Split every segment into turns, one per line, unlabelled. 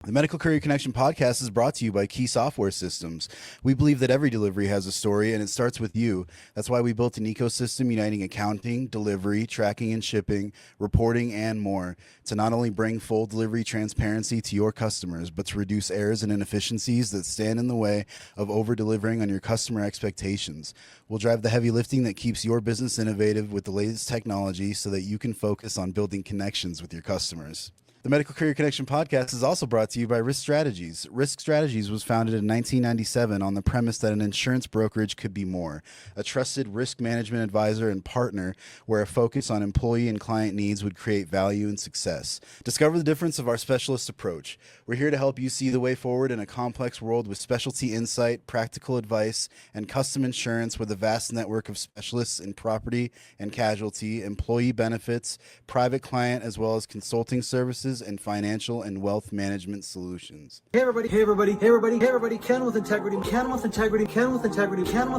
The Medical Courier Connection podcast is brought to you by Key Software Systems. We believe that every delivery has a story, and it starts with you. That's why we built an ecosystem uniting accounting, delivery, tracking and shipping, reporting, and more to not only bring full delivery transparency to your customers, but to reduce errors and inefficiencies that stand in the way of over-delivering on your customer expectations. We'll drive the heavy lifting that keeps your business innovative with the latest technology so that you can focus on building connections with your customers. The Medical Courier Connection podcast is also brought to you by Risk Strategies. Risk Strategies was founded in 1997 on the premise that an insurance brokerage could be more, a trusted risk management advisor and partner where a focus on employee and client needs would create value and success. Discover the difference of our specialist approach. We're here to help you see the way forward in a complex world with specialty insight, practical advice, and custom insurance with a vast network of specialists in property and casualty, employee benefits, private client, as well as consulting services and financial and wealth management solutions.
Hey everybody, Ken with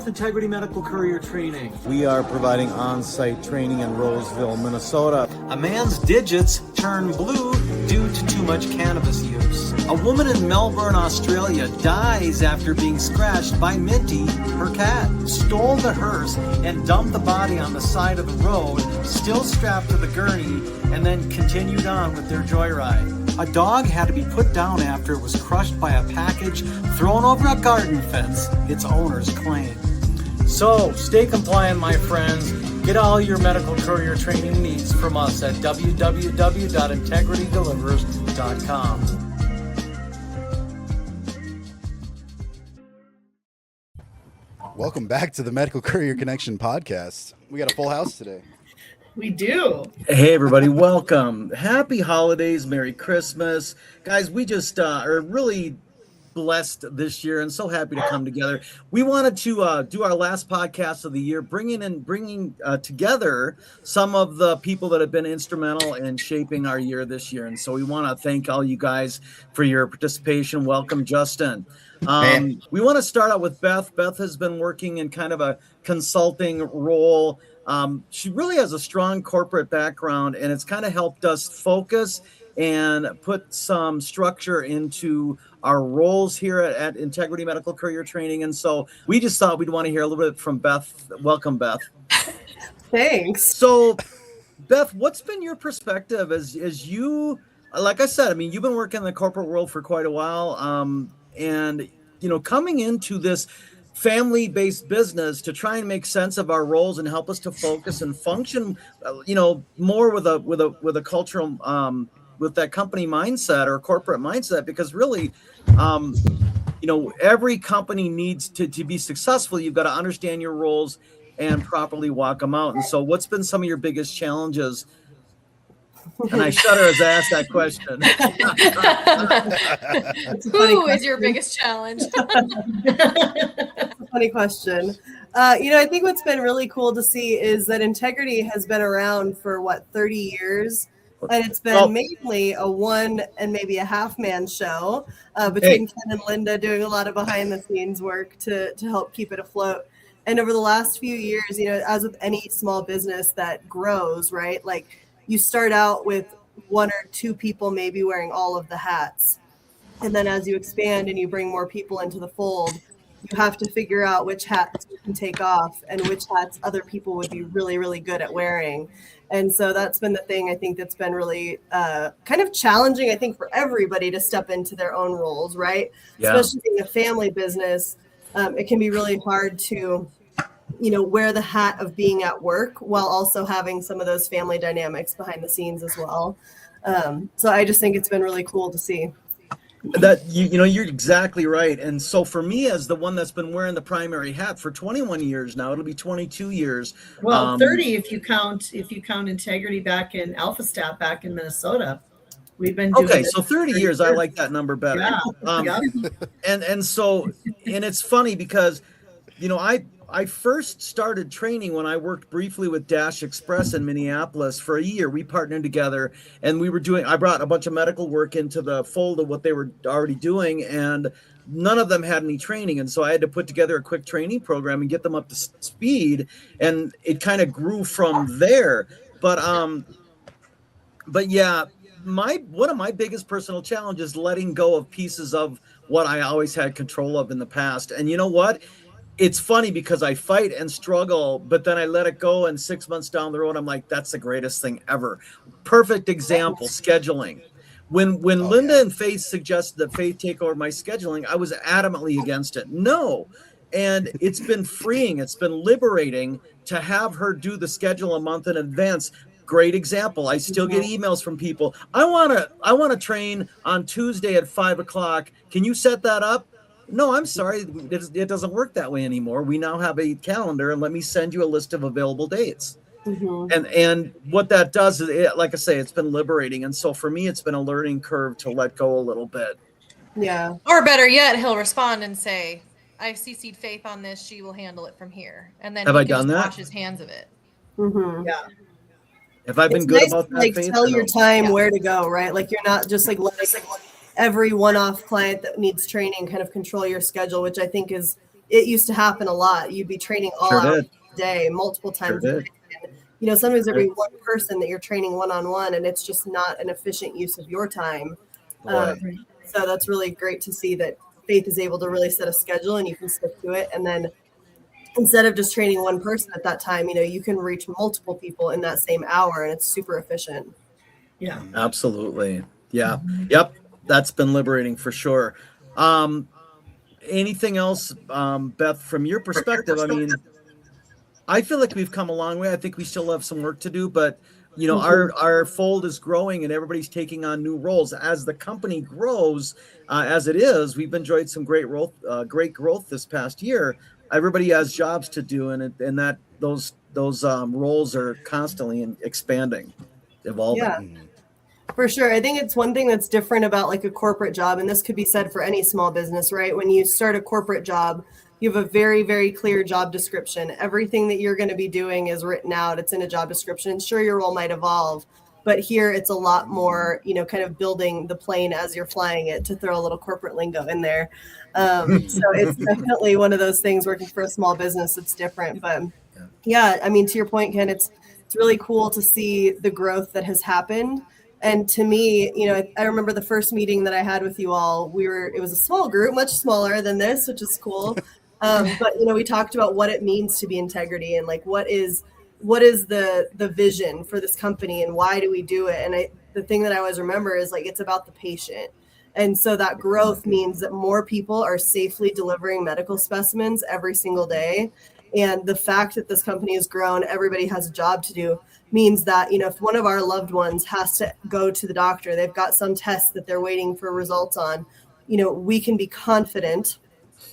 Integrity Medical Courier Training.
We are providing on-site training in Roseville, Minnesota.
A man's digits turn blue due to too much cannabis use. A woman in Melbourne, Australia dies after being scratched by Minty, her cat. Stole the hearse and dumped the body on the side of the road, still strapped to the gurney, and then continued on with their joyride. A dog had to be put down after it was crushed by a package thrown over a garden fence, its owners claim. So, stay compliant, my friends. Get all your medical courier training needs from us at www.integritydelivers.com.
Welcome back to the Medical Courier Connection podcast. We got a full house today.
We do.
Hey everybody, welcome. Happy holidays, Merry Christmas. Guys, we just are really blessed this year and so happy to come together. We wanted to do our last podcast of the year, bringing together some of the people that have been instrumental in shaping our year this year. And so we want to thank all you guys for your participation. Welcome, Justin. We want to start out with Beth. Beth has been working in kind of a consulting role. She really has a strong corporate background, and it's kind of helped us focus and put some structure into our roles here at Integrity Medical Courier Training. And so we just thought we'd want to hear a little bit from Beth. Welcome, Beth.
Thanks.
So, Beth, what's been your perspective as you, like I said, I mean, you've been working in the corporate world for quite a while, and, you know, coming into this family-based business to try and make sense of our roles and help us to focus and function, you know, more with a cultural, with that company mindset or corporate mindset, because really, you know, every company needs to be successful. You've got to understand your roles and properly walk them out. And so what's been some of your biggest challenges? And I shudder as I ask that question.
Who is your biggest challenge?
That's a funny question. You know, I think what's been really cool to see is that Integrity has been around for 30 years. And it's been mainly a one and maybe a half man show between Ken and Linda doing a lot of behind the scenes work to help keep it afloat. And over the last few years, you know, as with any small business that grows, right? Like you start out with one or two people maybe wearing all of the hats. And then as you expand and you bring more people into the fold, you have to figure out which hats you can take off and which hats other people would be really, really good at wearing. And so that's been the thing I think that's been really kind of challenging, I think, for everybody to step into their own roles, right? Yeah. Especially being a family business, it can be really hard to, you know, wear the hat of being at work while also having some of those family dynamics behind the scenes as well. So I just think it's been really cool to see.
That you know, you're exactly right. And so for me, as the one that's been wearing the primary hat for 21 years now, it'll be 22 years.
Well, 30 if you count Integrity back in AlphaStat back in Minnesota. We've been doing
okay, so 30 years. I like that number better.
Yeah.
And so it's funny because, you know, I first started training when I worked briefly with Dash Express in Minneapolis for a year. We partnered together and I brought a bunch of medical work into the fold of what they were already doing, and none of them had any training. And so I had to put together a quick training program and get them up to speed. And it kind of grew from there. But yeah, one of my biggest personal challenges is letting go of pieces of what I always had control of in the past. And you know what? It's funny because I fight and struggle, but then I let it go. And 6 months down the road, I'm like, that's the greatest thing ever. Perfect example, scheduling. When Linda and Faith suggested that Faith take over my scheduling, I was adamantly against it. No. And it's been freeing. It's been liberating to have her do the schedule a month in advance. Great example. I still get emails from people. I want to train on Tuesday at 5:00. Can you set that up? No, I'm sorry. It doesn't work that way anymore. We now have a calendar, and let me send you a list of available dates. And what that does is, like I say, it's been liberating. And so for me, it's been a learning curve to let go a little bit.
Yeah.
Or better yet, he'll respond and say, I've CC'd Faith on this. She will handle it from here. And then
have
he
I
can
done
just
that?
wash his hands of it.
Yeah.
Have I been
It's
good
nice
about
to,
that,
like,
Faith?
tell
or
your
no?
time where to go, right? Like you're not just like every one-off client that needs training kind of control your schedule, which I think it used to happen a lot. You'd be training all hours a day, multiple times a day. And, sometimes every one person that you're training one-on-one, and it's just not an efficient use of your time. So that's really great to see that Faith is able to really set a schedule and you can stick to it. And then instead of just training one person at that time, you can reach multiple people in that same hour, and it's super efficient.
Yeah.
Absolutely. Yeah. Yep. That's been liberating for sure. Anything else, Beth, from your perspective? I mean, I feel like we've come a long way. I think we still have some work to do, but our fold is growing and everybody's taking on new roles as the company grows. As it is, we've enjoyed some great growth this past year. Everybody has jobs to do, and that those roles are constantly expanding, evolving.
Yeah, for sure. I think it's one thing that's different about like a corporate job, and this could be said for any small business, right? When you start a corporate job, you have a very, very clear job description. Everything that you're going to be doing is written out. It's in a job description. Sure, your role might evolve, but here it's a lot more, kind of building the plane as you're flying it, to throw a little corporate lingo in there. So it's definitely one of those things working for a small business. It's different, but yeah, I mean, to your point, Ken, it's really cool to see the growth that has happened. And to me, I remember the first meeting that I had with you all, it was a small group, much smaller than this, which is cool. But, we talked about what it means to be integrity and like, what is the vision for this company and why do we do it? And the thing that I always remember is like, it's about the patient. And so that growth means that more people are safely delivering medical specimens every single day. And the fact that this company has grown, everybody has a job to do, means that, if one of our loved ones has to go to the doctor, they've got some tests that they're waiting for results on, we can be confident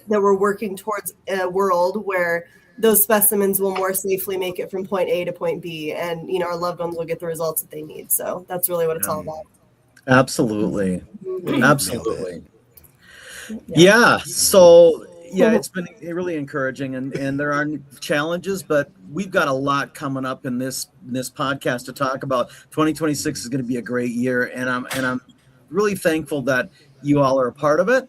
that we're working towards a world where those specimens will more safely make it from point A to point B, and our loved ones will get the results that they need. So that's really what it's all about.
Absolutely. Yeah. So it's been really encouraging, and there are challenges, but we've got a lot coming up in this podcast to talk about. 2026 is going to be a great year, and I'm really thankful that you all are a part of it.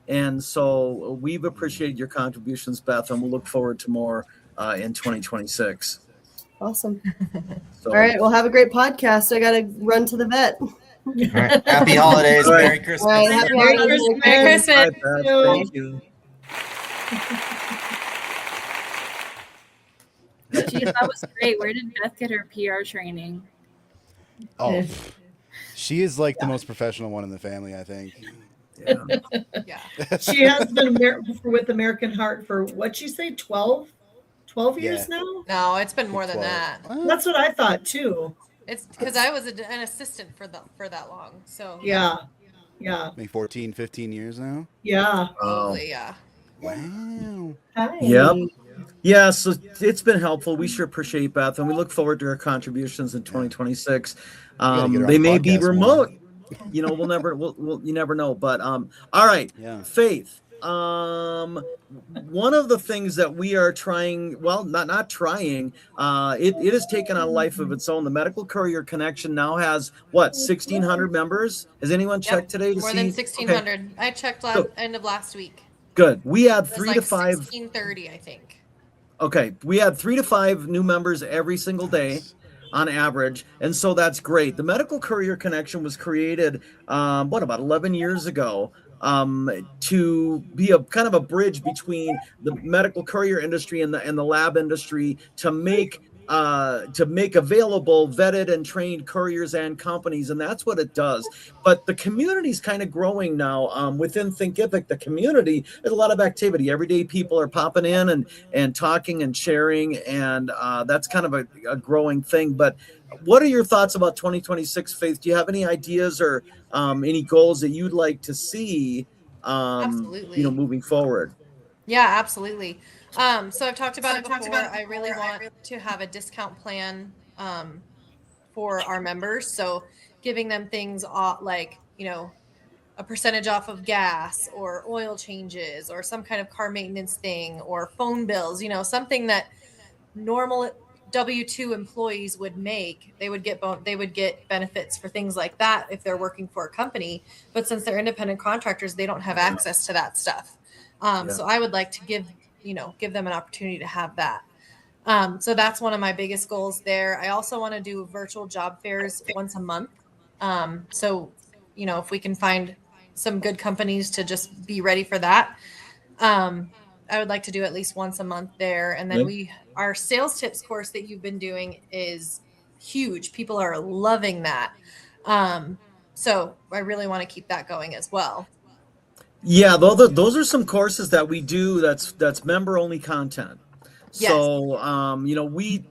And so we've appreciated your contributions, Beth, and we'll look forward to more in 2026.
Awesome.
So,
all right. Well, have a great podcast. I got to run to the vet.
All right. Happy holidays.
All right.
Merry Christmas.
All right, happy
Merry
holidays.
Christmas.
Merry Christmas.
Bye, Beth. Thank you.
Geez, that was great. Where did Beth get her PR training?
Oh, she is like the most professional one in the family, I think.
Yeah.
She has been with American Heart for, what'd she say, 12 years now?
No, it's been more than
12.
that.
That's what I thought too.
It's because I was an assistant for that long. So
Yeah.
Maybe 14, 15 years now.
Yeah.
probably, yeah.
Wow.
Hi.
Yep. Yeah, so it's been helpful. We sure appreciate Beth, and we look forward to her contributions in 2026.
gotta get her on
They
the
may be
podcast more.
remote. You never know. But all right, Faith. One of the things that we are trying, well, not trying, it has taken on a life of its own. The Medical Courier Connection now has 1,600 members. Has anyone checked today to
more
see?
than 1,600. Okay. I checked end of last week.
Good. We had 3
like
to 5.
1,630, I think.
Okay, we had 3 to 5 new members every single day. on average. And so that's great. The Medical Courier Connection was created, about 11 years ago, to be a kind of a bridge between the medical courier industry and the lab industry to make available vetted and trained couriers and companies, and that's what it does. But the community's kind of growing now. Within Thinkific, the community, there's a lot of activity. Every day people are popping in and talking and sharing, and that's kind of a growing thing. But what are your thoughts about 2026, Faith? Do you have any ideas or any goals that you'd like to see
Absolutely.
Moving forward?
Yeah, absolutely. So I've talked about it before. I really want to have a discount plan for our members. So giving them things like, a percentage off of gas or oil changes or some kind of car maintenance thing or phone bills, something that normal W-2 employees would make. They would get benefits for things like that if they're working for a company. But since they're independent contractors, they don't have access to that stuff. So I would like to give them an opportunity to have that. So that's one of my biggest goals there. I also want to do virtual job fairs once a month. So, if we can find some good companies to just be ready for that, I would like to do at least once a month there. And then our sales tips course that you've been doing is huge. People are loving that. So I really want to keep that going as well.
Yeah, those are some courses that we do that's member only content.
Yes.
So,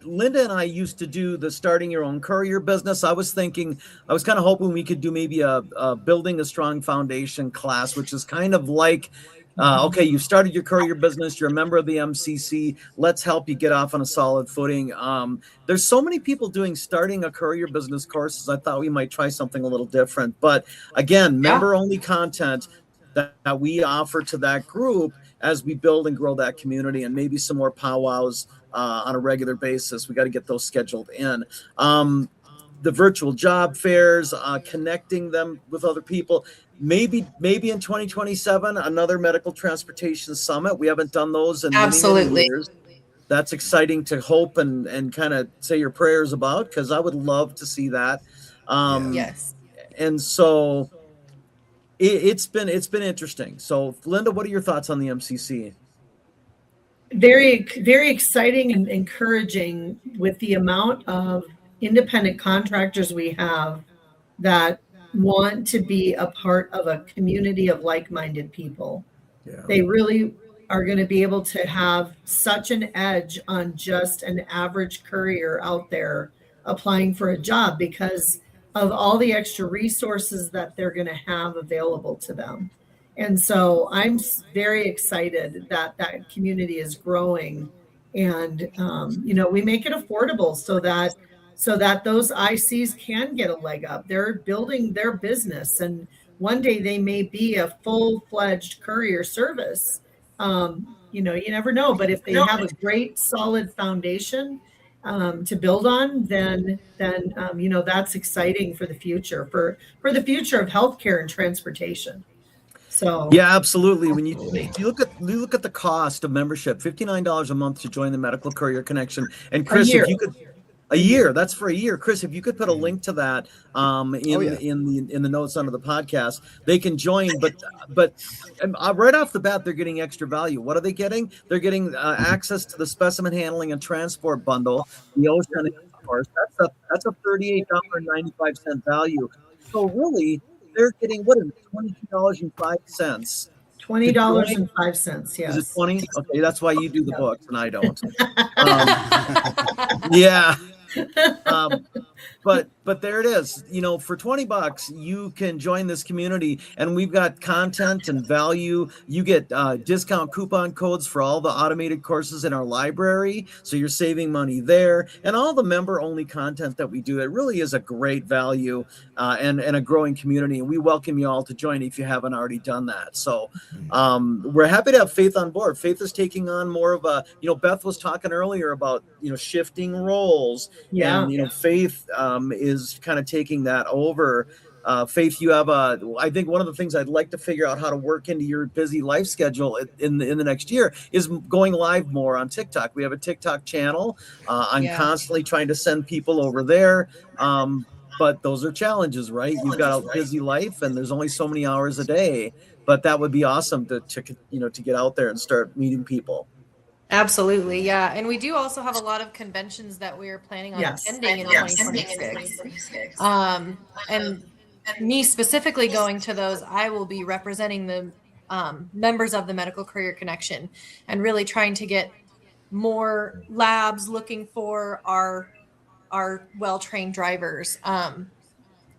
Linda and I used to do the starting your own courier business. I was kind of hoping we could do maybe a building a strong foundation class, which is kind of like, okay, you started your courier business, you're a member of the MCC, let's help you get off on a solid footing. There's so many people doing starting a courier business courses. I thought we might try something a little different, but again, member only content that we offer to that group as we build and grow that community, and maybe some more powwows on a regular basis. We got to get those scheduled in. The virtual job fairs, connecting them with other people. Maybe in 2027, another medical transportation summit. We haven't done those in many years. That's exciting to hope and kind of say your prayers about, because I would love to see that.
Yes.
And so it's been interesting. So, Linda, what are your thoughts on the MCC?
Very, very exciting and encouraging with the amount of independent contractors we have that want to be a part of a community of like-minded people. Yeah. They really are going to be able to have such an edge on just an average courier out there applying for a job because of all the extra resources that they're going to have available to them. And so I'm very excited that that community is growing, and we make it affordable so that those ICs can get a leg up. They're building their business, and one day they may be a full-fledged courier service. You never know, but if they have a great solid foundation to build on, then that's exciting for the future, for the future of healthcare and transportation. So
yeah, absolutely. When you look at the cost of membership, $59 a month to join the Medical Courier Connection, and Chris, if you could. A year. That's for a year, Chris. If you could put a link to that in the notes under the podcast, they can join. But right off the bat, they're getting extra value. What are they getting? They're getting access to the specimen handling and transport bundle, the ocean, of course. That's a $38.95 value. So really, they're getting $22.05.
$20.05. Yes.
Is it 20? Okay, that's why you do the books and I don't. Yeah. But there it is. For $20, you can join this community, and we've got content and value. You get discount coupon codes for all the automated courses in our library, so you're saving money there, and all the member-only content that we do. It really is a great value and a growing community, and we welcome you all to join if you haven't already done that. So we're happy to have Faith on board. Faith is taking on more of a, Beth was talking earlier about, shifting roles. Yeah. And, Faith is kind of taking that over. Faith, you have I think one of the things I'd like to figure out how to work into your busy life schedule in the next year is going live more on TikTok. We have a TikTok channel. I'm constantly trying to send people over there. But those are challenges, right? You've got a busy life and there's only so many hours a day, but that would be awesome to get out there and start meeting people.
Absolutely. Yeah. And we do also have a lot of conventions that we are planning on attending in 2026. And me specifically going to those, I will be representing the members of the Medical Courier Connection and really trying to get more labs looking for our well-trained drivers, and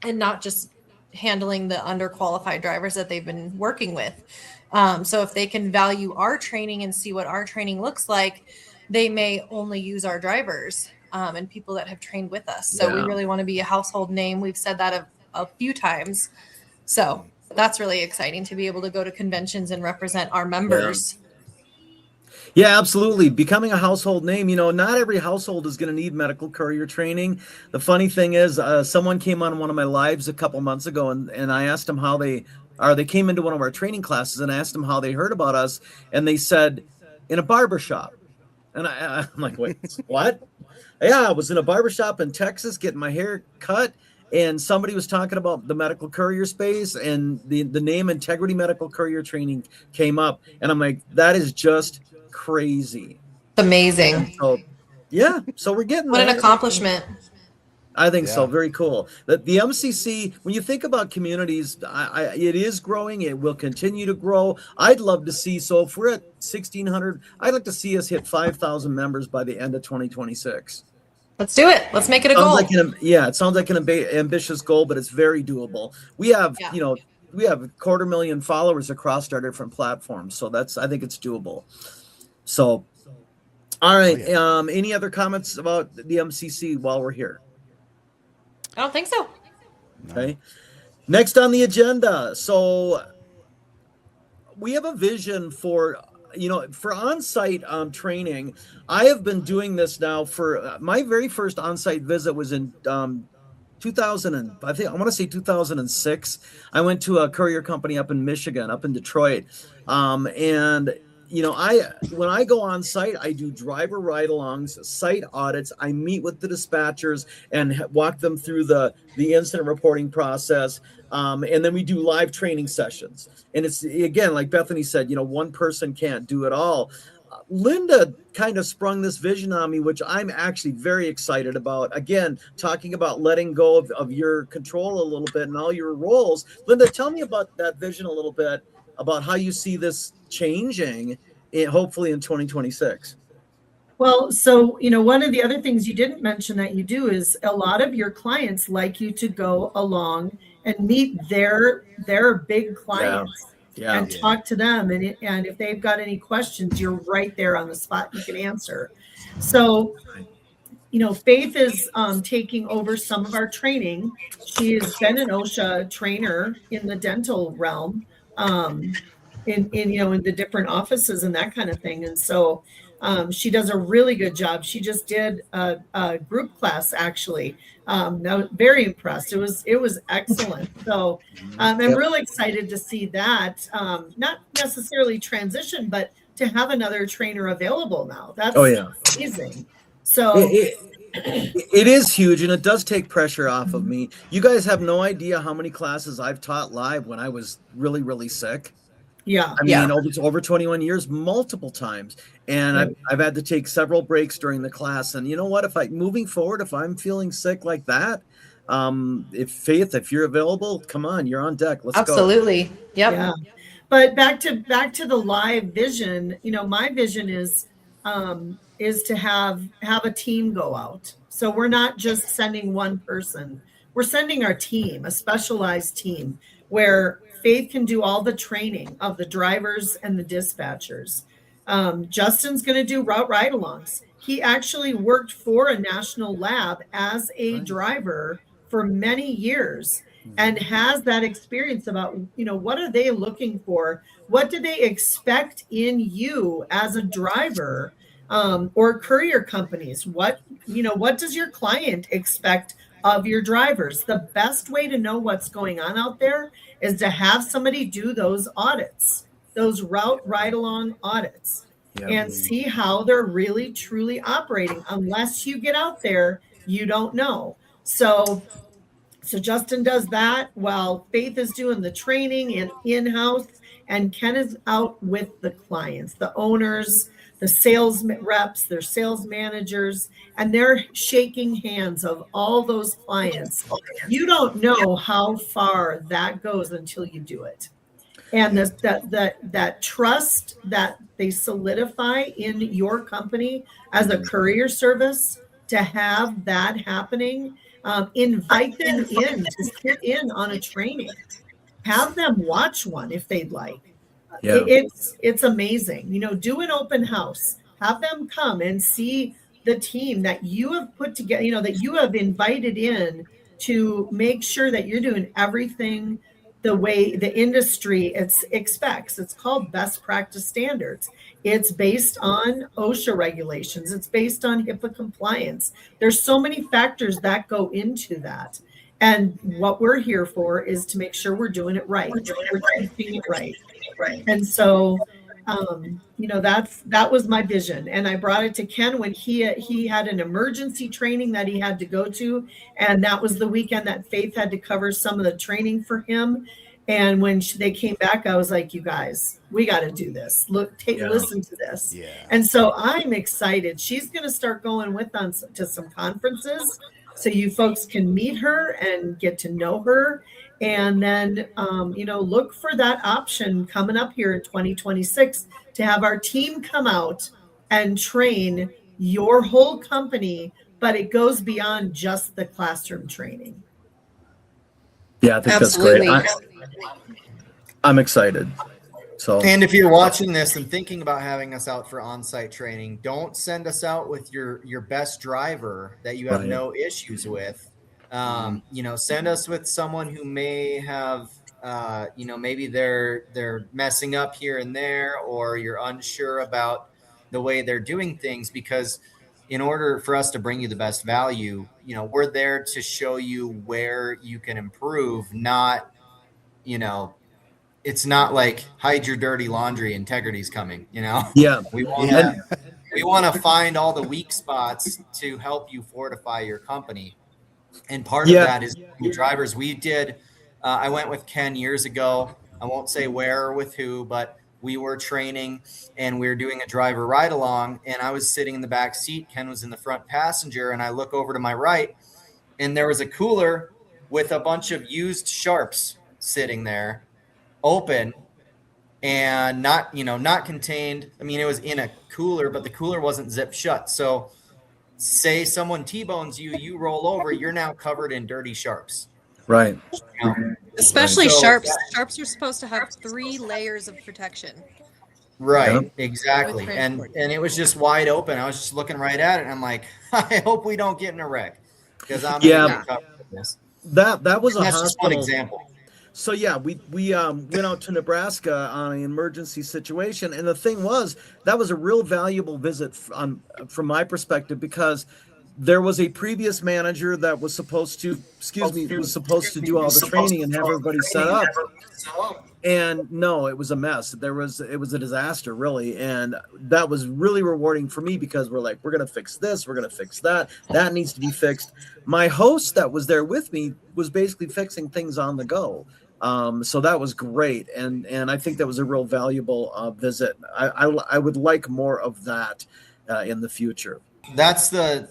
not just handling the underqualified drivers that they've been working with. So if they can value our training and see what our training looks like, they may only use our drivers and people that have trained with us. So we really want to be a household name. We've said that a few times. So that's really exciting to be able to go to conventions and represent our members.
Yeah, absolutely. Becoming a household name, not every household is going to need medical courier training. The funny thing is, someone came on one of my lives a couple months ago and I asked them how they came into one of our training classes and I asked them how they heard about us. And they said, in a barbershop. And I'm like, wait, what? Yeah, I was in a barbershop in Texas getting my hair cut. And somebody was talking about the medical courier space and the name Integrity Medical Courier Training came up. And I'm like, that is just crazy.
Amazing.
So we're getting
what an accomplishment.
I think so. Very cool. The MCC, when you think about communities, it is growing. It will continue to grow. I'd love to see, so if we're at 1,600, I'd like to see us hit 5,000 members by the end of 2026.
Let's do it. Let's make it a goal.
It sounds like an ambitious goal, but it's very doable. We have, we have 250,000 followers across our different platforms. So I think it's doable. So, all right. Any other comments about the MCC while we're here?
I don't think so.
Okay. Next on the agenda. So we have a vision for on-site training. I have been doing this now for my very first on-site visit was in 2006. I went to a courier company up in Michigan, up in Detroit. When I go on site, I do driver ride-alongs, site audits. I meet with the dispatchers and walk them through the incident reporting process. And then we do live training sessions. And it's, again, like Bethany said, one person can't do it all. Linda kind of sprung this vision on me, which I'm actually very excited about. Again, talking about letting go of your control a little bit and all your roles. Linda, tell me about that vision a little bit, about how you see this changing, hopefully in 2026.
Well, so, one of the other things you didn't mention that you do is a lot of your clients like you to go along and meet their big clients and talk to them. And if they've got any questions, you're right there on the spot. You can answer. So, Faith is taking over some of our training. She has been an OSHA trainer in the dental realm. In the different offices and that kind of thing. And so she does a really good job. She just did a group class, actually. I was very impressed. It was excellent. So I'm really excited to see that, not necessarily transition, but to have another trainer available now. That's amazing. So
it is huge, and it does take pressure off of me. You guys have no idea how many classes I've taught live when I was really, really sick.
Yeah.
I mean, over 21 years, multiple times. And I've had to take several breaks during the class. And you know what? Moving forward, if I'm feeling sick like that, if you're available, come on, you're on deck. Let's go.
Absolutely. Yep.
Yeah. But back to the live vision, my vision is to have a team go out. So we're not just sending one person. We're sending our team, a specialized team where Faith can do all the training of the drivers and the dispatchers. Justin's going to do route ride-alongs. He actually worked for a national lab as a driver for many years and has that experience about, what are they looking for? What do they expect in you as a driver, or courier companies? What does your client expect of your drivers. The best way to know what's going on out there is to have somebody do those audits, those route ride-along audits, and see how they're really truly operating. Unless you get out there, you don't know. So Justin does that while Faith is doing the training and in-house, and Ken is out with the clients, the owners, the sales reps, their sales managers, and they're shaking hands of all those clients. You don't know how far that goes until you do it. And that trust that they solidify in your company as a courier service, to have that happening, invite them in to sit in on a training. Have them watch one if they'd like.
Yeah.
It's amazing. Do an open house. Have them come and see the team that you have put together, that you have invited in to make sure that you're doing everything the way the industry expects. It's called best practice standards. It's based on OSHA regulations. It's based on HIPAA compliance. There's so many factors that go into that. And what we're here for is to make sure we're doing it right. We're teaching it right. And so, that was my vision. And I brought it to Ken when he had an emergency training that he had to go to. And that was the weekend that Faith had to cover some of the training for him. And when they came back, I was like, you guys, we got to do this. Listen to this. Yeah. And so I'm excited. She's going to start going with us to some conferences, so you folks can meet her and get to know her. And then, look for that option coming up here in 2026 to have our team come out and train your whole company, but it goes beyond just the classroom training.
Yeah, I think
Absolutely.
That's great. I'm excited. So,
and if you're watching this and thinking about having us out for on-site training, don't send us out with your best driver that you have no issues with. Send us with someone who may have, maybe they're messing up here and there, or you're unsure about the way they're doing things, because in order for us to bring you the best value, we're there to show you where you can improve, not, it's not like hide your dirty laundry, integrity's coming,
Yeah.
We want to find all the weak spots to help you fortify your company. And part of that is drivers. We did, I went with Ken years ago. I won't say where or with who, but we were training and we were doing a driver ride along, and I was sitting in the back seat. Ken was in the front passenger, and I look over to my right, and there was a cooler with a bunch of used Sharps sitting there, open and not contained. I mean, it was in a cooler, but the cooler wasn't zipped shut. So say someone T-bones you, you roll over, you're now covered in dirty Sharps.
Right.
Especially
So-
Sharps. Sharps are supposed to have 3 layers of protection.
Right,
Yep.
exactly.
With
And
transport.
it was just wide open. I was just looking right at it, and I'm like, I hope we don't get in a wreck, because I'm
Yeah.
gonna get covered in this.
That was a
That's just one
hospital
example.
So yeah, we went out to Nebraska on an emergency situation, and the thing was, that was a real valuable visit from my perspective, because there was a previous manager that was supposed to do all the training and have everybody set up. And no, it was a mess. It was a disaster, really. And that was really rewarding for me, because we're like, we're going to fix this. We're going to fix that. That needs to be fixed. My host that was there with me was basically fixing things on the go. So that was great. And I think that was a real valuable visit. I would like more of that in the future.
That's the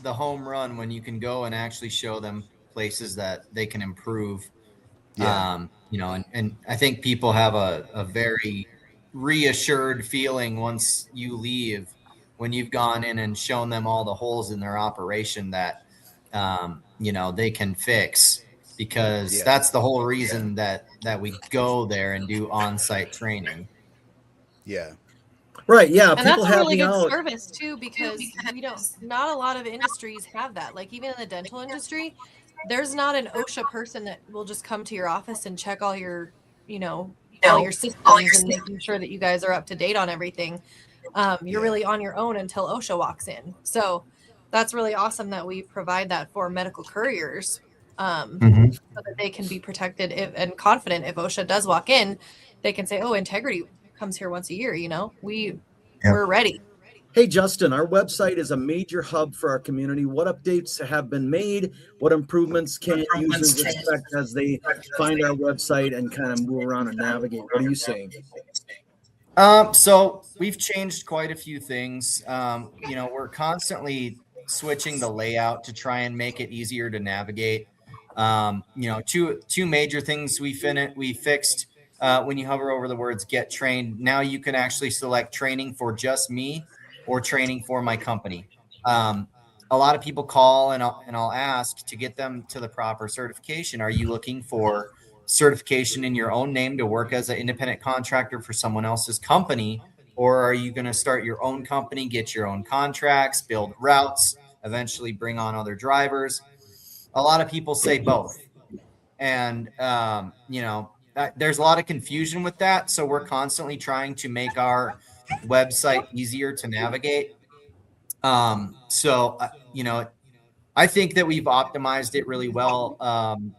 home run, when you can go and actually show them places that they can improve.
Yeah.
And I think people have a very reassured feeling once you leave, when you've gone in and shown them all the holes in their operation that, they can fix, because that's the whole reason that we go there and do on-site training.
Yeah.
Right. Yeah.
And that's
People
a
have
really
me
good
out.
service too, because not a lot of industries have that. Like even in the dental industry, there's not an OSHA person that will just come to your office and check all your, all your systems and making sure that you guys are up to date on everything. You're really on your own until OSHA walks in. So that's really awesome that we provide that for medical couriers, so that they can be protected and confident if OSHA does walk in, they can say, "Oh, Integrity comes here once a year." We're ready.
Hey, Justin, our website is a major hub for our community. What updates have been made? What improvements can users expect as they find our website and kind of move around and navigate? What are you saying?
So we've changed quite a few things. We're constantly switching the layout to try and make it easier to navigate. Two major things we fixed when you hover over the words "get trained." Now you can actually select training for just me or training for my company. A lot of people call and I'll ask to get them to the proper certification. Are you looking for certification in your own name to work as an independent contractor for someone else's company? Or are you going to start your own company, get your own contracts, build routes, eventually bring on other drivers? A lot of people say both. And, there's a lot of confusion with that. So we're constantly trying to make our website easier to navigate. I think that we've optimized it really well.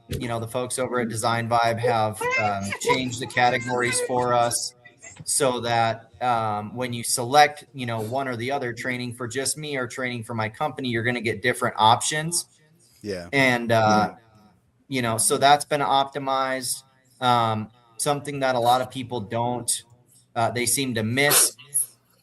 The folks over at Design Vibe have changed the categories for us so that when you select, one or the other, training for just me or training for my company, you're going to get different options.
Yeah.
And, so that's been optimized. Something that a lot of people don't, they seem to miss.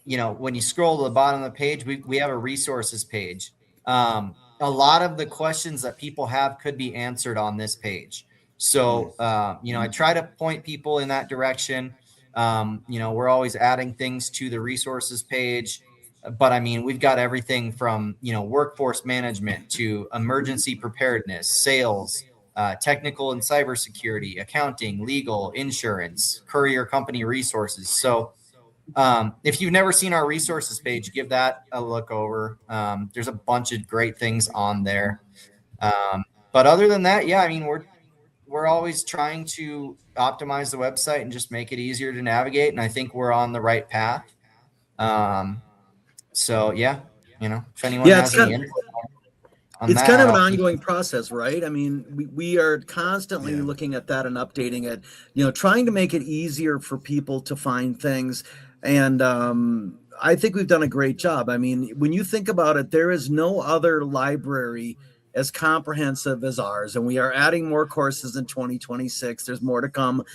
When you scroll to the bottom of the page, we have a resources page. A lot of the questions that people have could be answered on this page. So, I try to point people in that direction. We're always adding things to the resources page, but we've got everything from, workforce management to emergency preparedness, sales, technical and cybersecurity, accounting, legal, insurance, courier company resources. So, if you've never seen our resources page, give that a look over. There's a bunch of great things on there. But other than that, we're always trying to optimize the website and just make it easier to navigate. And I think we're on the right path. If anyone has any input on
it's
that,
kind of an ongoing process, right? We are constantly looking at that and updating it, trying to make it easier for people to find things. And I think we've done a great job. When you think about it, there is no other library as comprehensive as ours, and we are adding more courses in 2026. There's more to come.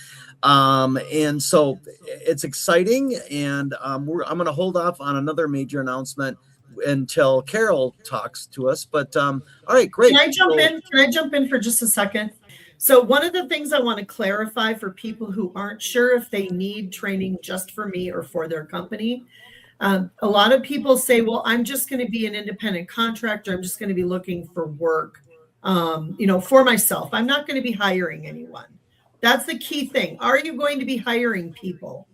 And so it's exciting. And I'm going to hold off on another major announcement until Karol talks to us. But all right, great.
Can I jump in for just a second? So one of the things I want to clarify for people who aren't sure if they need training just for me or for their company. A lot of people say, well, I'm just going to be an independent contractor. I'm just going to be looking for work, for myself. I'm not going to be hiring anyone. That's the key thing. Are you going to be hiring people?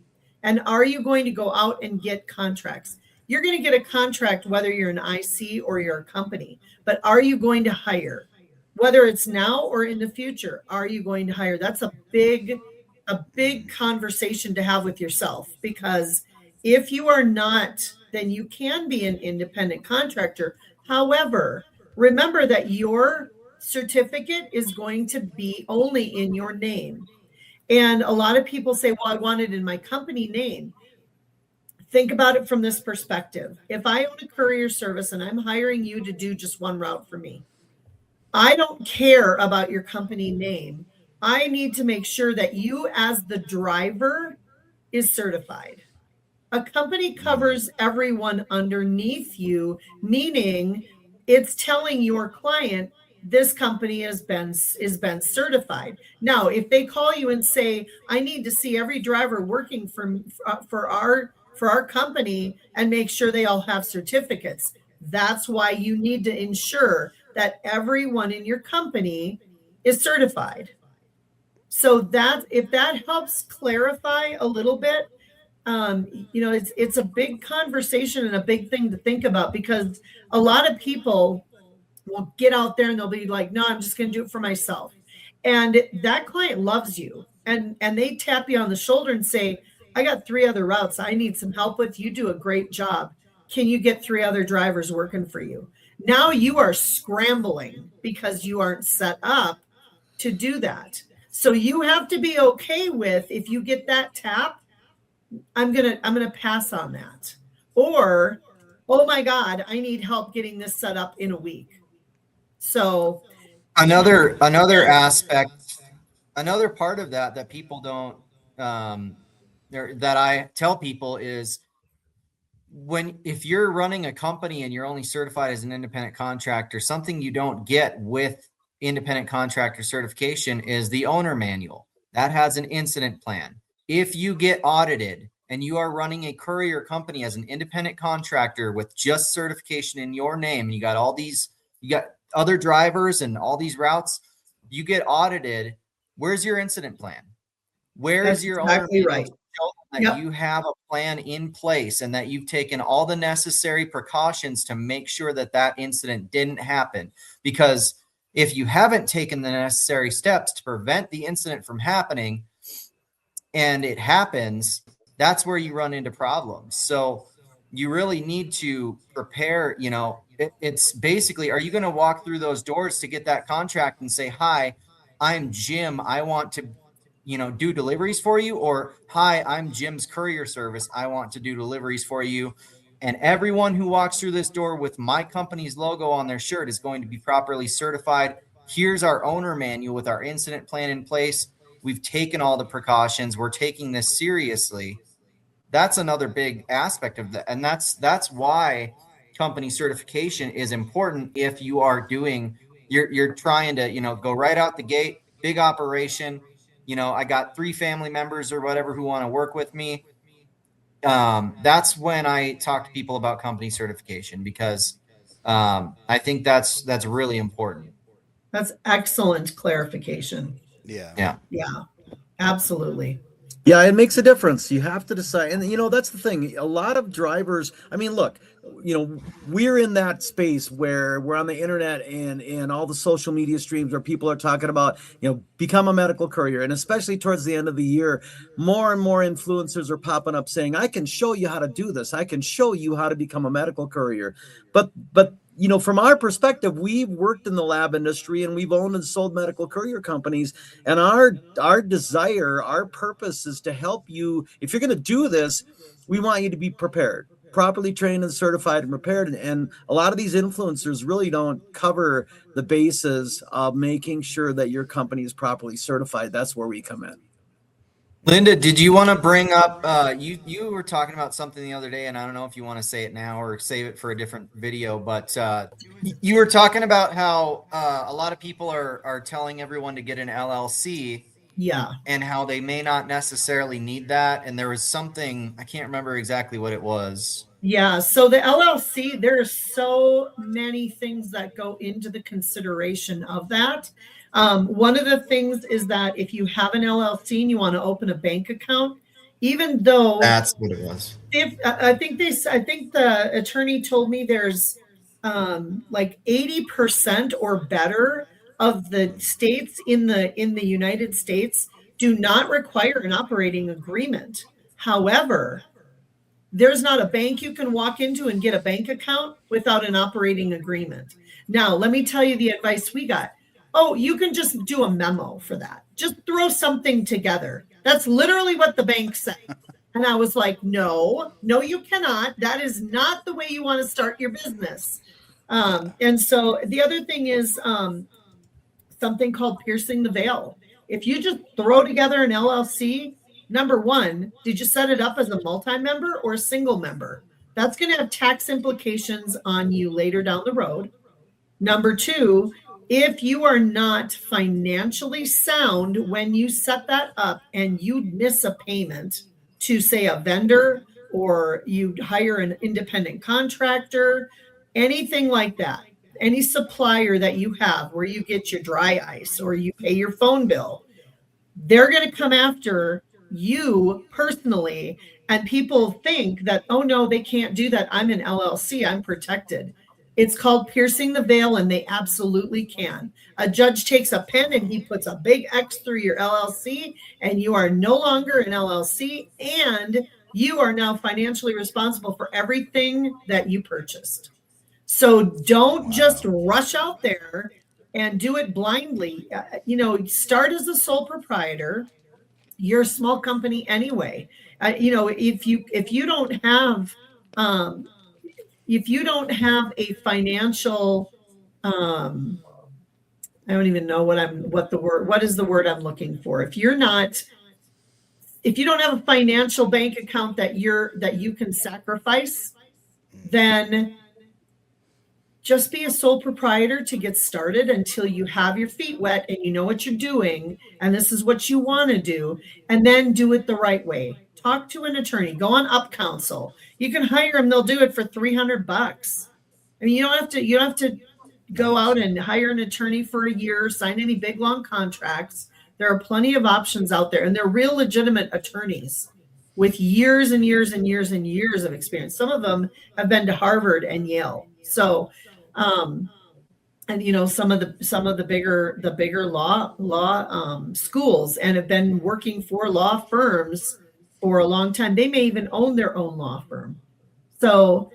And are you going to go out and get contracts? You're going to get a contract whether you're an IC or you're a company, but are you going to hire? Whether it's now or in the future, are you going to hire? That's a big conversation to have with yourself, because if you are not, then you can be an independent contractor. However, remember that your certificate is going to be only in your name. And a lot of people say, well, I want it in my company name. Think about it from this perspective. If I own a courier service and I'm hiring you to do just one route for me, I don't care about your company name. I need to make sure that you as the driver is certified. A company covers everyone underneath you, meaning it's telling your client this company has been certified. Now, if they call you and say, I need to see every driver working for our company and make sure they all have certificates, that's why you need to ensure that everyone in your company is certified. So that if that helps clarify a little bit, it's a big conversation and a big thing to think about, because a lot of people will get out there and they'll be like, no, I'm just going to do it for myself. And that client loves you and they tap you on the shoulder and say, I got 3 other routes I need some help with. You do a great job. Can you get 3 other drivers working for you? Now you are scrambling because you aren't set up to do that. So you have to be okay with, if you get that tap, I'm gonna pass on that. Or, oh my God, I need help getting this set up in a week. So
another aspect, another part of that people don't that I tell people is, if you're running a company and you're only certified as an independent contractor, something you don't get with independent contractor certification is the owner manual. That has an incident plan. If you get audited and you are running a courier company as an independent contractor with just certification in your name, and you got other drivers and all these routes, you get audited, where's your incident plan? Where's your
exactly right?
That you have a plan in place and that you've taken all the necessary precautions to make sure that that incident didn't happen. Because if you haven't taken the necessary steps to prevent the incident from happening and it happens, that's where you run into problems. So you really need to prepare. It's basically, are you going to walk through those doors to get that contract and say, hi, I'm Jim, I want to do deliveries for you? Or, hi, I'm Jim's courier service, I want to do deliveries for you. And everyone who walks through this door with my company's logo on their shirt is going to be properly certified. Here's our owner manual with our incident plan in place. We've taken all the precautions. We're taking this seriously. That's another big aspect of that. And that's why company certification is important. If you are you're trying to, go right out the gate, big operation, I got 3 family members or whatever who want to work with me. That's when I talk to people about company certification, because I think that's really important.
That's excellent clarification.
Yeah.
Absolutely.
Yeah, it makes a difference. You have to decide. And, that's the thing. A lot of drivers, look, we're in that space where we're on the internet and all the social media streams where people are talking about, become a medical courier. And especially towards the end of the year, more and more influencers are popping up saying, I can show you how to do this. I can show you how to become a medical courier. But from our perspective, we've worked in the lab industry and we've owned and sold medical courier companies. And our desire, our purpose is to help you. If you're going to do this, we want you to be prepared, properly trained and certified and prepared. And a lot of these influencers really don't cover the bases of making sure that your company is properly certified. That's where we come in.
Linda, did you want to bring up, you were talking about something the other day, and I don't know if you want to say it now or save it for a different video, but you were talking about how a lot of people are telling everyone to get an LLC.
Yeah.
And how they may not necessarily need that. And there was something, I can't remember exactly what it was.
Yeah. So the LLC, there are so many things that go into the consideration of that. One of the things is that if you have an LLC and you want to open a bank account, even though
that's what it was.
I think the attorney told me there's like 80% or better of the states in the United States do not require an operating agreement. However, there's not a bank you can walk into and get a bank account without an operating agreement. Now, let me tell you the advice we got. Oh, you can just do a memo for that. Just throw something together. That's literally what the bank said. And I was like, no, you cannot. That is not the way you want to start your business. And so the other thing is something called piercing the veil. If you just throw together an LLC, number one, did you set it up as a multi-member or a single member? That's going to have tax implications on you later down the road. Number two, if you are not financially sound when you set that up and you miss a payment to, say, a vendor, or you hire an independent contractor, anything like that, any supplier that you have where you get your dry ice or you pay your phone bill, they're going to come after you personally. And people think that, oh no, they can't do that. I'm an LLC, I'm protected. It's called piercing the veil, and they absolutely can. A judge takes a pen and he puts a big X through your LLC, and you are no longer an LLC, and you are now financially responsible for everything that you purchased. So don't just rush out there and do it blindly. Start as a sole proprietor. You're a small company anyway. If you don't have a financial, I don't even know what is the word I'm looking for. If you don't have a financial bank account that you can sacrifice, then just be a sole proprietor to get started until you have your feet wet and you know what you're doing and this is what you want to do, and then do it the right way. Talk to an attorney, go on Up Counsel. You can hire them, they'll do it for $300. I mean, you don't have to go out and hire an attorney for a year, sign any big long contracts. There are plenty of options out there, and they're real legitimate attorneys with years and years and years and years of experience. Some of them have been to Harvard and Yale. So some of the bigger law schools, and have been working for law firms for a long time. They may even own their own law firm. So,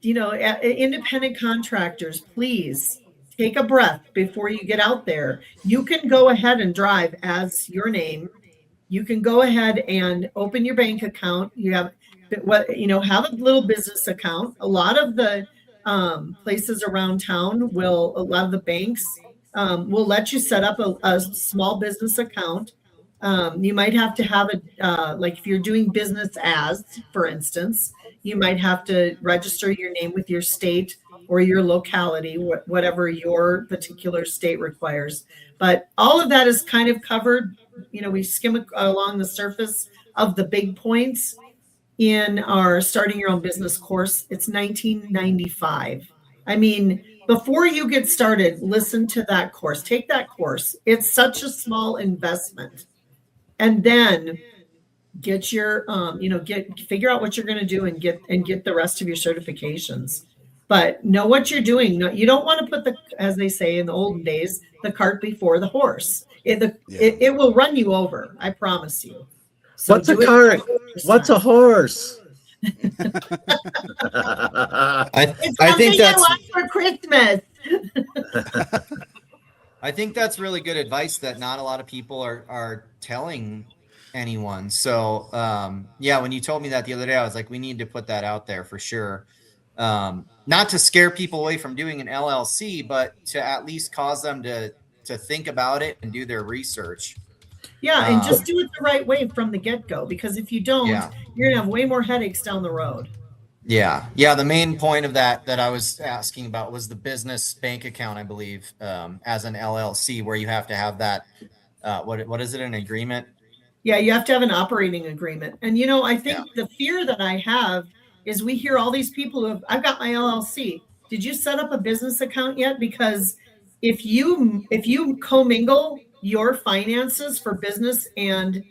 independent contractors, please take a breath before you get out there. You can go ahead and drive as your name. You can go ahead and open your bank account. You have have a little business account. A lot of the places around town a lot of the banks will let you set up a small business account. You might have to have like if you're doing business as, for instance, you might have to register your name with your state or your locality, whatever your particular state requires. But all of that is kind of covered. We skim along the surface of the big points in our Starting Your Own Business course. It's $19.95. I mean, before you get started, listen to that course. Take that course. It's such a small investment. And then get your, figure out what you're going to do and get the rest of your certifications. But know what you're doing. No, you don't want to put as they say in the olden days, the cart before the horse. It will run you over. I promise you. So
what's a cart? What's a horse?
I think that's
for Christmas.
I think that's really good advice that not a lot of people are telling anyone. So when you told me that the other day, I was like, we need to put that out there for sure. Not to scare people away from doing an LLC, but to at least cause them to think about it and do their research.
Yeah, and just do it the right way from the get-go, because if you don't, you're gonna have way more headaches down the road. Yeah.
The main point of that I was asking about was the business bank account, I believe, as an LLC, where you have to have that. What is it? An agreement?
Yeah, you have to have an operating agreement. And I think the fear that I have is we hear all these people I've got my LLC. Did you set up a business account yet? Because if you commingle your finances for business and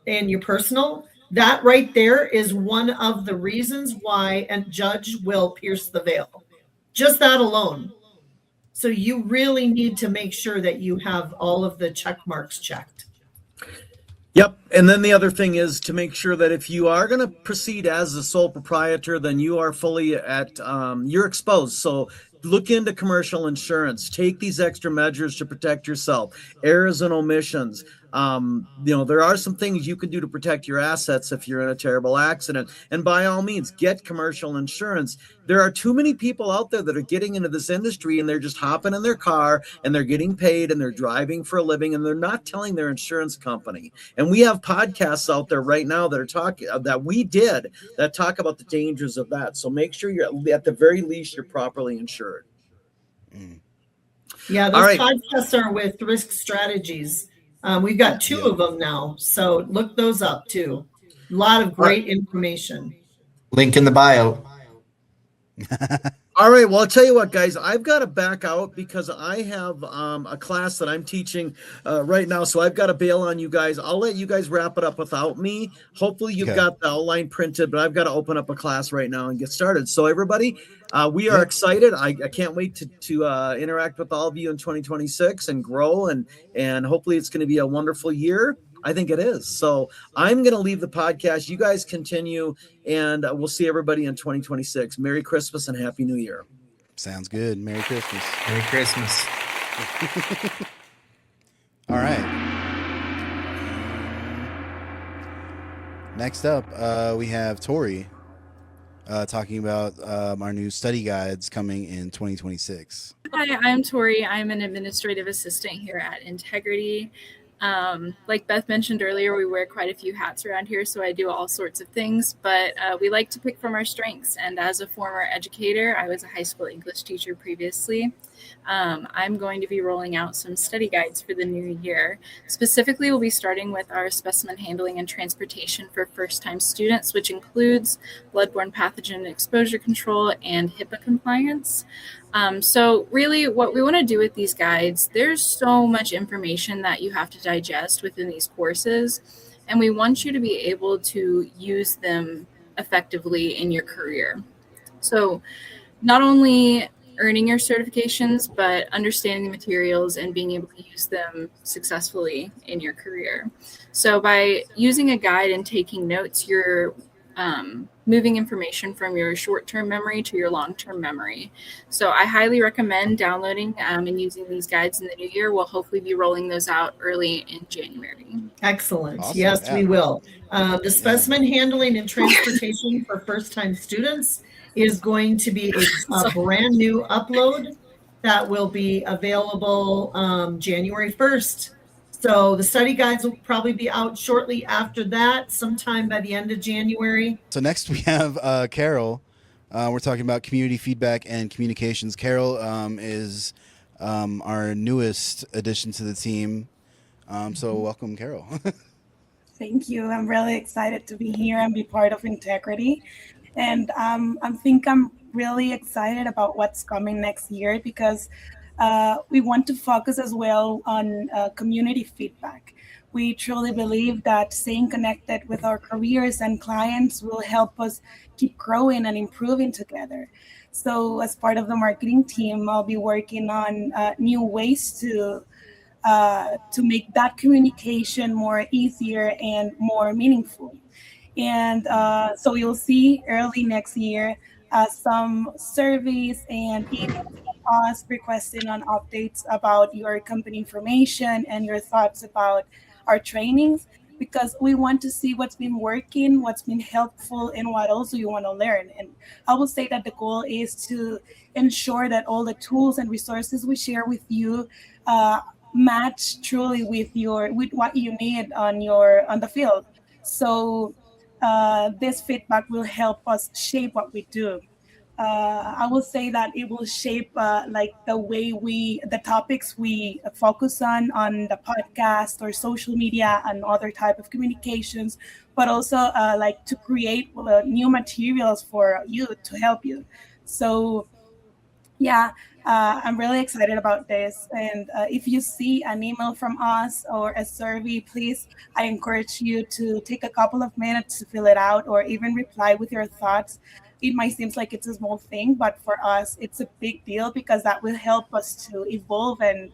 your personal, that right there is one of the reasons why a judge will pierce the veil. Just that alone. So you really need to make sure that you have all of the check marks checked.
Yep. And then the other thing is to make sure that if you are going to proceed as a sole proprietor, then you are fully you're exposed. So look into commercial insurance. Take these extra measures to protect yourself. Errors and omissions. There are some things you can do to protect your assets if you're in a terrible accident. And by all means, get commercial insurance. There are too many people out there that are getting into this industry and they're just hopping in their car and they're getting paid and they're driving for a living and they're not telling their insurance company. And we have podcasts out there right now that are talking that talk about the dangers of that. So make sure you're at the very least you're properly insured.
Yeah, those podcasts are with Risk Strategies. We've got two of them now, so look those up too. A lot of great information.
Link in the bio.
All right. Well, I'll tell you what, guys, I've got to back out because I have a class that I'm teaching right now. So I've got to bail on you guys. I'll let you guys wrap it up without me. Hopefully you've got the outline printed, but I've got to open up a class right now and get started. So everybody, we are excited. I can't wait to interact with all of you in 2026 and grow. And hopefully it's going to be a wonderful year. I think it is. So I'm going to leave the podcast. You guys continue, and we'll see everybody in 2026. Merry Christmas and Happy New Year.
Sounds good. Merry Christmas.
Merry Christmas.
All right. Next up, we have Tori talking about our new study guides coming in 2026.
Hi, I'm Tori. I'm an administrative assistant here at Integrity. Like Beth mentioned earlier, we wear quite a few hats around here, so I do all sorts of things, but we like to pick from our strengths. And as a former educator, I was a high school English teacher previously. I'm going to be rolling out some study guides for the new year. Specifically, we'll be starting with our specimen handling and transportation for first-time students, which includes bloodborne pathogen exposure control and HIPAA compliance. So really what we want to do with these guides, there's so much information that you have to digest within these courses, and we want you to be able to use them effectively in your career. So not only earning your certifications, but understanding the materials and being able to use them successfully in your career. So by using a guide and taking notes, you're moving information from your short-term memory to your long-term memory. So I highly recommend downloading and using these guides in the new year. We'll hopefully be rolling those out early in January.
Excellent.
Awesome.
Yes,
Yeah.
we will. The specimen handling and transportation for first-time students is going to be a brand new upload that will be available January 1st. So the study guides will probably be out shortly after that, sometime by the end of January.
So next we have Karol. We're talking about community feedback and communications. Karol is our newest addition to the team. So welcome, Karol.
Thank you. I'm really excited to be here and be part of Integrity. And I think I'm really excited about what's coming next year because we want to focus as well on community feedback. We truly believe that staying connected with our careers and clients will help us keep growing and improving together. So as part of the marketing team, I'll be working on new ways to make that communication more easier and more meaningful. And so you'll see early next year some surveys and emails from us requesting on updates about your company information and your thoughts about our trainings, because we want to see what's been working, what's been helpful, and what else you want to learn. And I will say that the goal is to ensure that all the tools and resources we share with you match truly with what you need on the field. So this feedback will help us shape what we do. I will say that it will shape like the topics we focus on the podcast or social media and other type of communications, but also like to create new materials for you to help you. So yeah, I'm really excited about this. And if you see an email from us or a survey, please, I encourage you to take a couple of minutes to fill it out or even reply with your thoughts. It might seem like it's a small thing, but for us, it's a big deal because that will help us to evolve and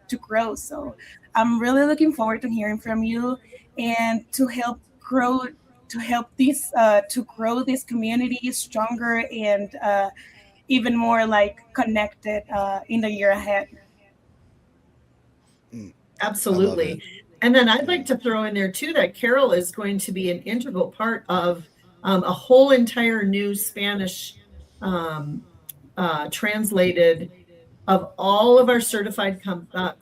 to grow. So I'm really looking forward to hearing from you and to help grow this community stronger and even more like connected in the year ahead.
Absolutely. And then I'd like to throw in there too that Karol is going to be an integral part of a whole entire new Spanish translated of all of our certified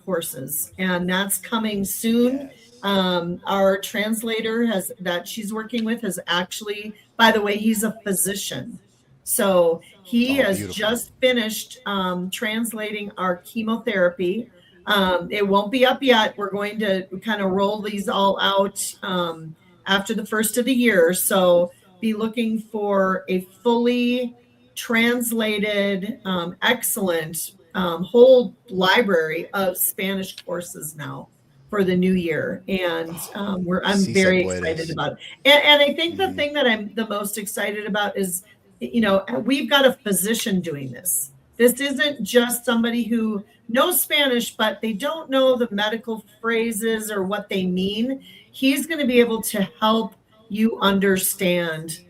courses. And that's coming soon. Our translator that she's working with has actually, by the way, he's a physician. So he has just finished translating our chemotherapy. It won't be up yet. We're going to kind of roll these all out after the first of the year. So be looking for a fully translated, excellent whole library of Spanish courses now for the new year. And I'm very excited about it. And I think the thing that I'm the most excited about is, we've got a physician doing this.
This isn't just somebody who knows Spanish, but they don't know the medical phrases or what they mean. He's going to be able to help you understand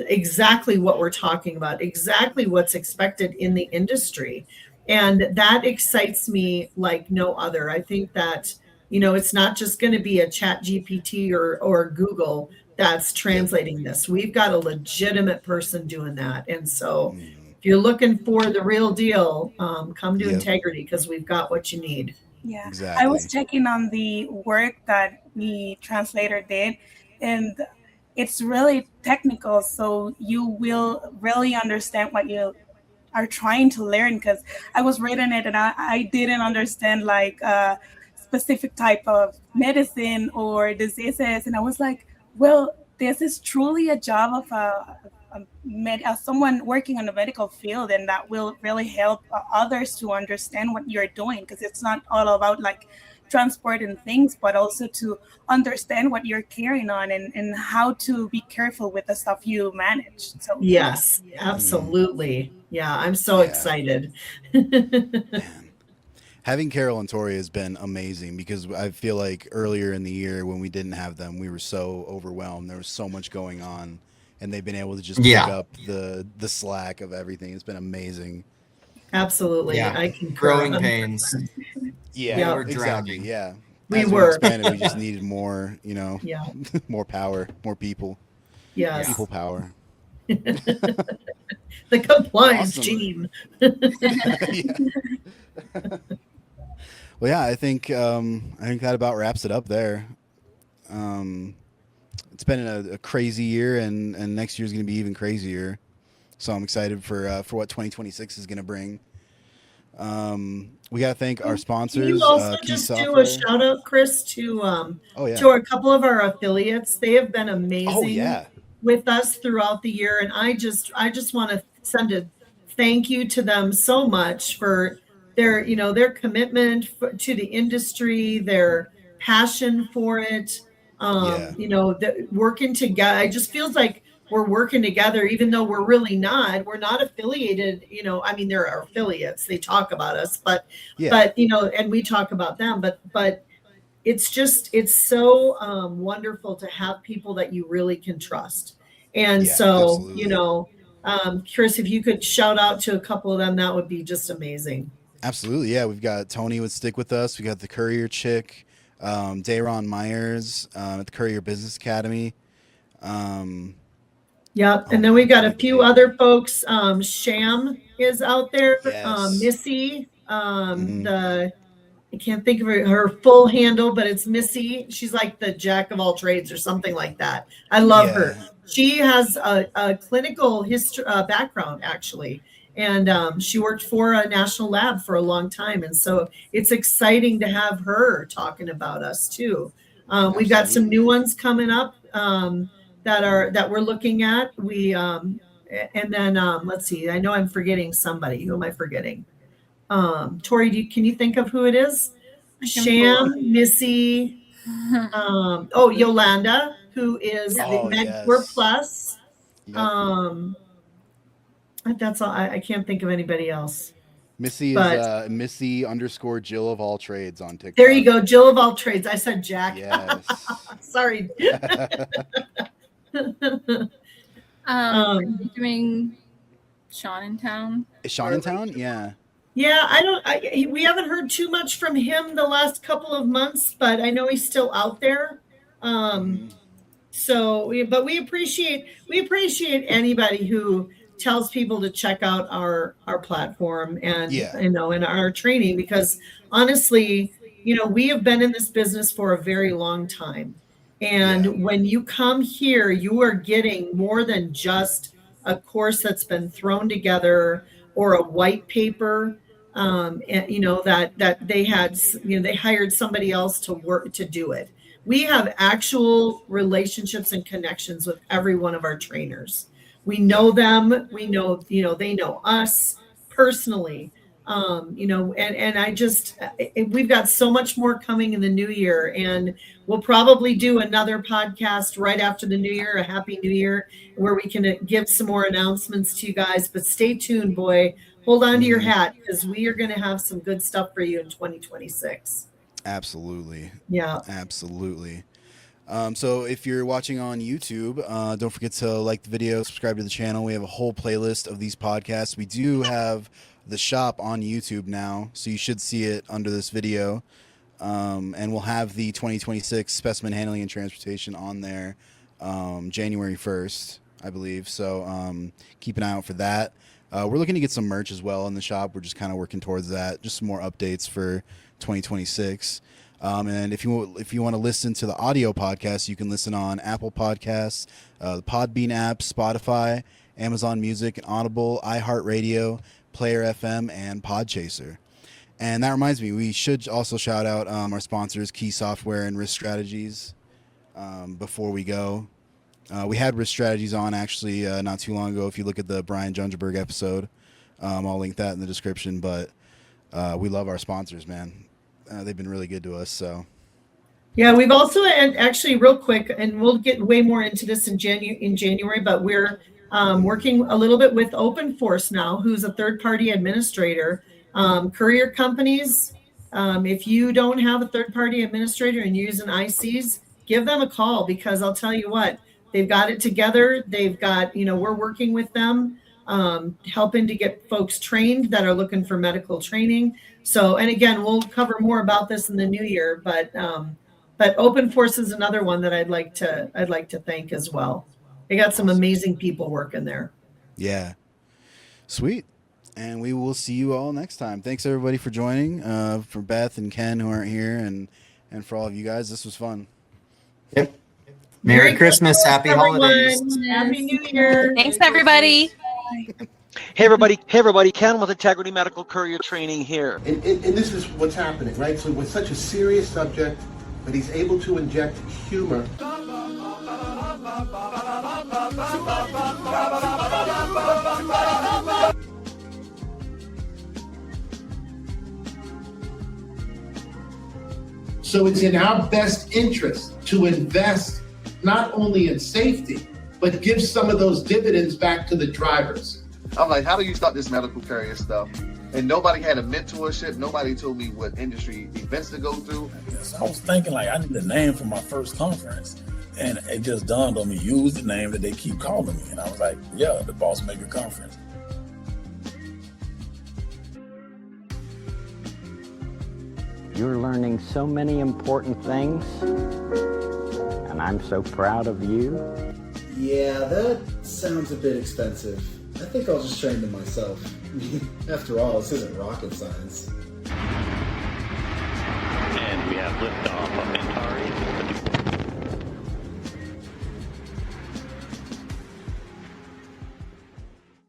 exactly what we're talking about, exactly what's expected in the industry. And that excites me like no other. I think that, it's not just going to be a Chat GPT or Google that's translating this. We've got a legitimate person doing that. And so if you're looking for the real deal, come to Integrity, because we've got what you need.
Yeah,
exactly.
I was checking on the work that the translator did, and it's really technical. So you will really understand what you are trying to learn, because I was reading it and I didn't understand like a specific type of medicine or diseases. And I was like, well, this is truly a job of someone working on the medical field, and that will really help others to understand what you're doing, because it's not all about like transporting things, but also to understand what you're carrying on and how to be careful with the stuff you manage. So
yes, absolutely. Yeah, I'm so excited.
Having Karol and Tori has been amazing, because I feel like earlier in the year when we didn't have them, we were so overwhelmed. There was so much going on, and they've been able to just pick up the slack of everything. It's been amazing.
Absolutely.
Yeah.
I can
Growing pains.
Yeah,
we're drowning.
Exactly. Yeah.
We
As
were.
Expanded, we just needed more, more power, more people.
Yes.
People power.
The compliance team.
Well, yeah, I think that about wraps it up there. It's been a crazy year, and next year is going to be even crazier. So I'm excited for what 2026 is going to bring. We got to thank our sponsors.
Can you also
Key
just
Software.
do a shout out, Chris, to a couple of our affiliates. They have been amazing with us throughout the year, and I just want to send a thank you to them so much for their commitment to the industry, their passion for it. Working together. It just feels like we're working together, even though we're really not. We're not affiliated. There are affiliates. They talk about us, but and we talk about them. But it's so wonderful to have people that you really can trust. And Chris, if you could shout out to a couple of them, that would be just amazing.
Absolutely, yeah. We've got Tony would stick with us. We got the Courier chick. Dayron Myers at the Courier Business Academy.
And then we've got a few other folks. Sham is out there.
Yes.
Missy, I can't think of her full handle, but it's Missy. She's like the jack of all trades or something like that. I love her. She has a clinical history background, actually. And she worked for a national lab for a long time. And so it's exciting to have her talking about us too. We've got some new ones coming up that we're looking at. And then let's see, I know I'm forgetting somebody. Who am I forgetting? Tori, can you think of who it is? Sham, Missy, Yolanda, who is the MedCore Plus.
Yep.
That's all. I can't think of anybody else.
Missy is Missy_ Jill of all trades on TikTok.
There you go, Jill of all trades. I said Jack.
Yes.
Sorry.
Are you doing Sean in Town?
Is Sean in Town? Yeah.
Yeah, we haven't heard too much from him the last couple of months, but I know he's still out there. So we appreciate anybody who tells people to check out our platform and and our training, because honestly, we have been in this business for a very long time. And when you come here, you are getting more than just a course that's been thrown together or a white paper. That they had, they hired somebody else to work to do it. We have actual relationships and connections with every one of our trainers. We know them. We know, they know us personally. And I just, we've got so much more coming in the new year, and we'll probably do another podcast right after the new year, a happy new year, where we can give some more announcements to you guys, but stay tuned, boy.
hold on to your hat, because we are going to have some good stuff for you in 2026.
Absolutely.
Yeah.
Absolutely. So if you're watching on YouTube, don't forget to like the video, subscribe to the channel. We have a whole playlist of these podcasts. We do have the shop on YouTube now, so you should see it under this video. And we'll have the 2026 specimen handling and transportation on there January 1st, I believe. So keep an eye out for that. We're looking to get some merch as well in the shop. We're just kind of working towards that. Just some more updates for 2026. And if you want to listen to the audio podcast, you can listen on Apple Podcasts, the Podbean app, Spotify, Amazon Music, Audible, iHeartRadio, Player FM, and Podchaser. And that reminds me, we should also shout out our sponsors, Key Software and Risk Strategies, before we go. We had Risk Strategies on actually not too long ago. If you look at the Brian Jungerberg episode, I'll link that in the description. But we love our sponsors, man. They've been really good to us. So,
yeah, we've also, and actually real quick, and we'll get way more into this in January, but we're working a little bit with Open Force now, who's a third-party administrator. Courier companies, if you don't have a third-party administrator and you're using ICs, give them a call, because I'll tell you what, they've got it together. They've got, we're working with them, helping to get folks trained that are looking for medical training. So, and again, we'll cover more about this in the new year, but Open Force is another one that I'd like to thank as well. They got some amazing people working there.
Yeah. Sweet. And we will see you all next time. Thanks everybody for joining, for Beth and Ken who aren't here, and for all of you guys. This was fun.
Yep. Merry Christmas. Happy holidays.
Happy New Year.
Thanks, everybody.
Hey everybody, Ken with Integrity Medical Courier Training here.
And this is what's happening, right? So with such a serious subject, but he's able to inject humor. So it's in our best interest to invest not only in safety, but give some of those dividends back to the drivers.
I'm like, how do you start this medical courier stuff? And nobody had a mentorship. Nobody told me what industry events to go through.
So I was thinking, like, I need a name for my first conference. And it just dawned on me, use the name that they keep calling me. And I was like, yeah, the Boss Maker Conference.
You're learning so many important things, and I'm so proud of you.
Yeah, that sounds a bit expensive. I think I'll just train them myself. After all, this isn't rocket science.
And we have liftoff.